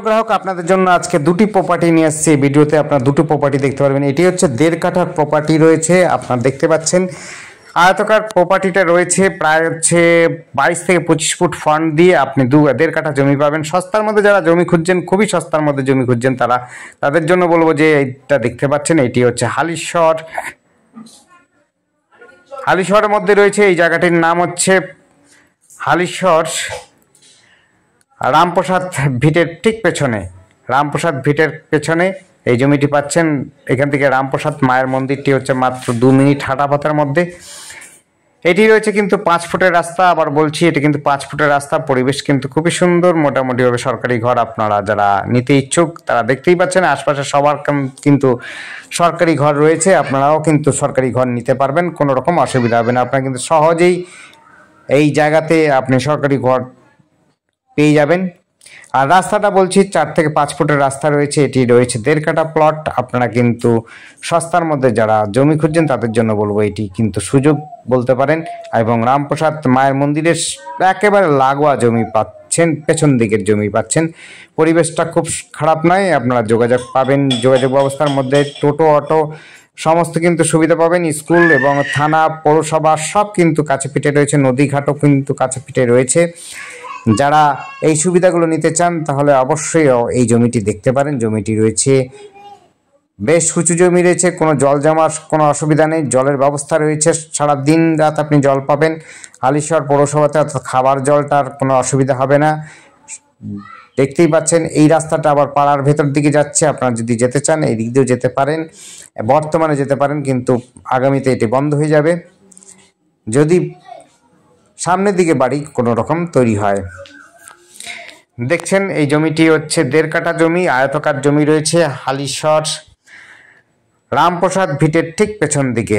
Hello গ্রাহক, আপনাদের জন্য আজকে দুটি প্রপার্টি নিয়ে আসছি। ভিডিওতে আপনারা দুটো প্রপার্টি দেখতে পারবেন। এটি হচ্ছে 1.5 কাঠার প্রপার্টি রয়েছে, আপনারা দেখতে পাচ্ছেন। আয়তাকার প্রপার্টিটা রয়েছে প্রায় হচ্ছে 22 থেকে 25 ফুট ফ্রন্ট দিয়ে আপনি 1.5 কাঠা জমি পাবেন। সস্তার মধ্যে যারা জমি খুঁজছেন, খুবই সস্তার মধ্যে জমি খুঁজছেন, তাদের জন্য বলবো যে এইটা দেখতে পাচ্ছেন, এটি হচ্ছে হালিশহরের মধ্যে রয়েছে। এই জায়গাটির নাম হচ্ছে হালিশহর রামপ্রসাদ ভিটের ঠিক পেছনে, রামপ্রসাদ ভিটের পেছনে এই জমিটি পাচ্ছেন। এখান থেকে রামপ্রসাদ মায়ের মন্দিরটি হচ্ছে মাত্র 2 মিনিট হাঁটা পথের মধ্যে। এটি রয়েছে কিন্তু 5 ফুটের রাস্তা। আবার বলছি, এটি কিন্তু 5 ফুটের রাস্তা। পরিবেশ কিন্তু খুবই সুন্দর, মোটামুটিভাবে সরকারি ঘর আপনারা যারা নিতে ইচ্ছুক তারা দেখতেই পাচ্ছেন। আশপাশে সবার কিন্তু সরকারি ঘর রয়েছে, আপনারাও কিন্তু সরকারি ঘর নিতে পারবেন, কোনো রকম অসুবিধা হবে না। আপনারা কিন্তু সহজেই এই জায়গাতে আপনি সরকারি ঘর পেয়ে যাবেন। আর রাস্তাটা বলছি 4 থেকে 5 ফুটের রাস্তা রয়েছে। এটি রয়েছে 1.5 কাঠা প্লট। আপনারা কিন্তু সস্তার মধ্যে যারা জমি খুঁজছেন তাদের জন্য বলবো এটি কিন্তু সুযোগ বলতে পারেন। এবং রামপ্রসাদ মায়ের মন্দিরের একেবারে লাগোয়া জমি পাচ্ছেন, পেছন দিকের জমি পাচ্ছেন। পরিবেশটা খুব খারাপ নয়, আপনারা যোগাযোগ পাবেন। যোগাযোগ ব্যবস্থার মধ্যে টোটো, অটো সমস্ত কিন্তু সুবিধা পাবেন। স্কুল এবং থানা, পৌরসভা সব কিন্তু কাছে পিঠে রয়েছে। নদীঘাটও কিন্তু কাছে পিঠে রয়েছে। যারা এই সুবিধাগুলো নিতে চান তাহলে অবশ্যই এই জমিটি দেখতে পারেন। জমিটি রয়েছে বেশ উঁচু জমি রয়েছে, কোনো জল জমার কোনো অসুবিধা নেই। জলের ব্যবস্থা রয়েছে, সারা দিন রাত আপনি জল পাবেন। হালিশহর পৌরসভাতে অর্থাৎ খাবার জলটার কোনো অসুবিধা হবে না। দেখতেই পাচ্ছেন এই রাস্তাটা আবার পাড়ার ভেতর দিকে যাচ্ছে। আপনারা যদি যেতে চান এই দিক দিয়েও যেতে পারেন, বর্তমানে যেতে পারেন, কিন্তু আগামীতে এটি বন্ধ হয়ে যাবে যদি সামনের দিকে বাড়ি কোনো রকম তৈরি হয়। দেখছেন এই জমিটি হচ্ছে 1.5 কাঠা জমি, আয়তাকার জমি রয়েছে হালিশহর রামপ্রসাদ ভিটের ঠিক পেছন দিকে।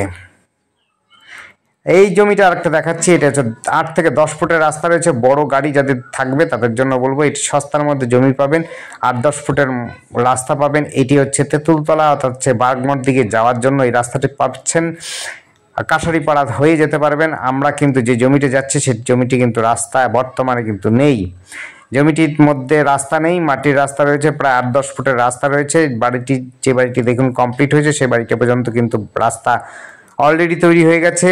এই জমিটা আরেকটা দেখাচ্ছি, এটা হচ্ছে 8 থেকে 10 ফুটের রাস্তা রয়েছে। বড় গাড়ি যাদের থাকবে তাদের জন্য বলবো এটি সস্তার মধ্যে জমি পাবেন, 8-10 ফুটের রাস্তা পাবেন। এটি হচ্ছে তেঁতুলতলা অর্থাৎ হচ্ছে বাগমার দিকে যাওয়ার জন্য এই রাস্তাটি পাচ্ছেন। কাশারিপাড়া হয়ে যেতে পারবেন। আমরা কিন্তু যে জমিতে যাচ্ছি সেই জমিটি কিন্তু রাস্তা বর্তমানে কিন্তু নেই। জমিটির মধ্যে রাস্তা নেই, মাটির রাস্তা রয়েছে, প্রায় 8-10 ফুটের রাস্তা রয়েছে। যে বাড়িটি দেখুন কমপ্লিট হয়েছে সেই বাড়িটা পর্যন্ত কিন্তু রাস্তা অলরেডি তৈরি হয়ে গেছে।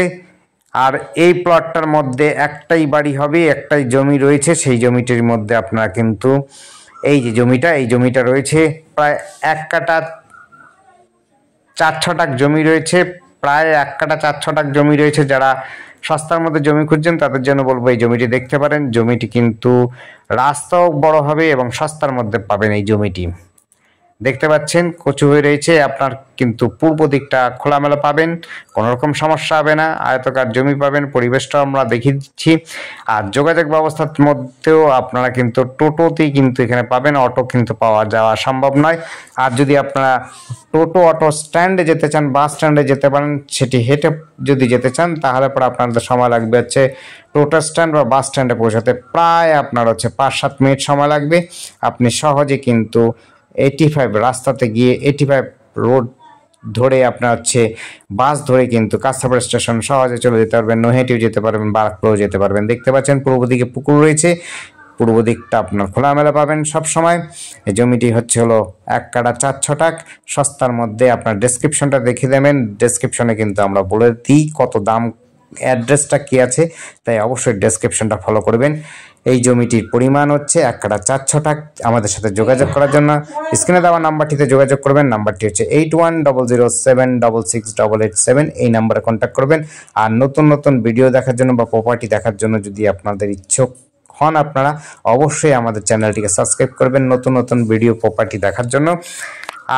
আর এই প্লটটার মধ্যে একটাই বাড়ি হবে, একটাই জমি রয়েছে। সেই জমিটির মধ্যে আপনারা কিন্তু এই যে জমিটা রয়েছে প্রায় 1 কাঠা 4 ছটাক জমি রয়েছে, প্রায় 1 কাঠা 4 ছটাক জমি রয়েছে। যারা সস্তার মধ্যে জমি খুঁজছেন তাদের জন্য বলবো এই জমিটি দেখতে পারেন। জমিটি কিন্তু রাস্তাও বড় হবে এবং সস্তার মধ্যে পাবেন। এই জমিটি দেখতে পাচ্ছেন কচু হয়ে রয়েছে। আপনার কিন্তু পূর্ব দিকটা খোলামেলা পাবেন, কোনো রকম সমস্যা হবে না। আয়তাকার জমি পাবেন, পরিবেশটাও আমরা দেখিয়ে দিচ্ছি। আর যোগাযোগ ব্যবস্থার মধ্যেও আপনারা কিন্তু টোটোতেই কিন্তু এখানে পাবেন, অটো কিন্তু যাওয়া সম্ভব নয়। আর যদি আপনারা টোটো, অটো স্ট্যান্ডে যেতে চান, বাস স্ট্যান্ডে যেতে পারেন, সেটি হেঁটে যদি যেতে চান তাহলে পরে আপনাদের সময় লাগবে হচ্ছে টোটো স্ট্যান্ড বা বাস স্ট্যান্ডে পৌঁছাতে প্রায় আপনার হচ্ছে 5-7 মিনিট সময় লাগবে। আপনি সহজে কিন্তু 85 রাস্তাতে গিয়ে 85 রোড ধরে আপনার হচ্ছে বাস ধরে কিন্তু কাস্তাপাড়া স্টেশন সহজে চলে যেতে পারবেন। নৈহাটিও যেতে পারবেন, বারাকপুরেও যেতে পারবেন। দেখতে পাচ্ছেন পূর্ব দিকে পুকুর রয়েছে, পূর্ব দিকটা আপনার খোলামেলা পাবেন সব সময়। এই জমিটি হলো 1 কাঠা 4 ছটাক, সস্তার মধ্যে। আপনার ডেসক্রিপশনটা দেখে দেবেন, ডেসক্রিপশনে কিন্তু আমরা বলে দিই কত দাম, অ্যাড্রেসটা কি আছে, তাই অবশ্যই ডেসক্রিপশনটা ফলো করবেন। এই জমিটির পরিমাণ হচ্ছে 1 কাঠা 4 ছটাক। আমাদের সাথে যোগাযোগ করার জন্য স্ক্রিনে দেওয়া নাম্বারটিতে যোগাযোগ করবেন। নাম্বারটি হচ্ছে 8100078887। এই নাম্বারে কন্ট্যাক্ট করবেন। আর নতুন ভিডিও দেখার জন্য বা প্রপার্টি দেখার জন্য যদি আপনাদের ইচ্ছুক হন, আপনারা অবশ্যই আমাদের চ্যানেলটিকে সাবস্ক্রাইব করবেন নতুন ভিডিও প্রপার্টি দেখার জন্য।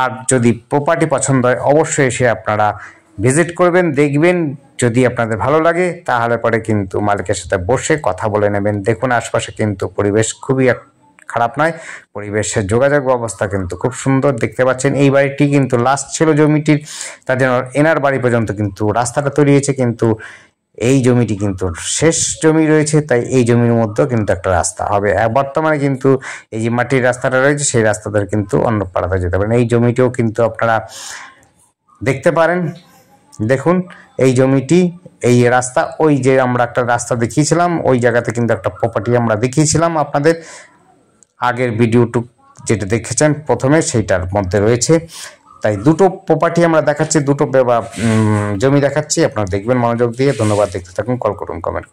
আর যদি প্রপার্টি পছন্দ হয় অবশ্যই এসে আপনারা ভিজিট করবেন, দেখবেন। যদি আপনাদের ভালো লাগে তাহলে পরে কিন্তু মালিকের সাথে বসে কথা বলে নেবেন। দেখুন আশপাশে কিন্তু পরিবেশ খুবই খারাপ নয়, পরিবেশের যোগাযোগ ব্যবস্থা কিন্তু খুব সুন্দর। দেখতে পাচ্ছেন এই বাড়িটি কিন্তু লাস্ট ছিল জমিটির, তার জন্য এনার বাড়ি পর্যন্ত কিন্তু রাস্তাটা তৈরি হয়েছে, কিন্তু এই জমিটি কিন্তু শেষ জমি রয়েছে, তাই এই জমির মধ্যেও কিন্তু একটা রাস্তা হবে। বর্তমানে কিন্তু এই যে মাটির রাস্তাটা রয়েছে সেই রাস্তাতে কিন্তু অন্য পাড়াতে যেতে পারেন। এই জমিটিও কিন্তু আপনারা দেখতে পারেন। দেখুন এই জমিটি, এই রাস্তা, ওই যে আমরা একটা রাস্তা দেখিয়েছিলাম ওই জায়গাতে কিন্তু একটা প্রপার্টি আমরা দেখিয়েছিলাম আপনাদের আগের ভিডিওটুক যেটা দেখেছেন প্রথমে সেইটার মধ্যে রয়েছে। তাই দুটো প্রপার্টি আমরা দেখাচ্ছি, দুটো জমি দেখাচ্ছি, আপনারা দেখবেন মনোযোগ দিয়ে। ধন্যবাদ, দেখতে থাকুন, কল করুন, কমেন্ট